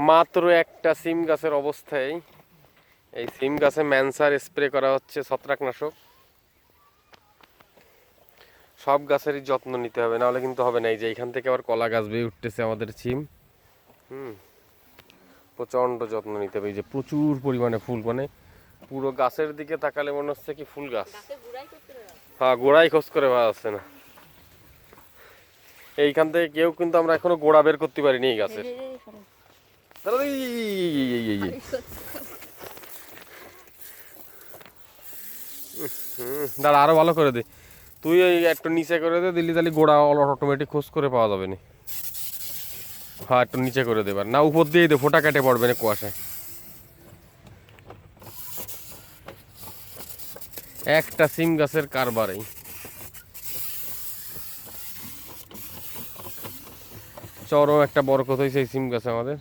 মাত্র একটা সিম গাছের অবস্থায় এই সিম গাছে ম্যানসার স্প্রে করা হচ্ছে ছত্রাকনাশক। সব গাছেরই যত্ন নিতে হবে, নাহলে কিন্তু হবে না। এই যে এখান থেকে আবার কলা গাছ বেয়ে উঠতেছে আমাদের সিম। প্রচণ্ড যত্ন নিতে হবে। এই যে প্রচুর পরিমাণে ফুল, মানে পুরো গাছের দিকে তাকালে মনে হচ্ছে কি ফুল গাছ। হ্যাঁ, গোড়াই খোঁজ করে পাওয়া যাচ্ছে না। এইখান থেকে কেউ কিন্তু আমরা এখনো গোড়া বের করতে পারিনি এই গাছের। দাঁড়া, আরো ভালো করে দে তুই। এই একটু নিচে করে দে, দিল্লি তাহলে গোড়া অটোমেটিক খোঁজ করে পাওয়া যাবে না। হ্যাঁ, একটু নিচে করে দেবার না, উপর দিয়ে দে, ফোঁটা কেটে পড়বে না কুয়াশায়। একটা সিম গাছের কারবারেই চরম একটা বরকত হয়েছে এই সিম গাছে আমাদের।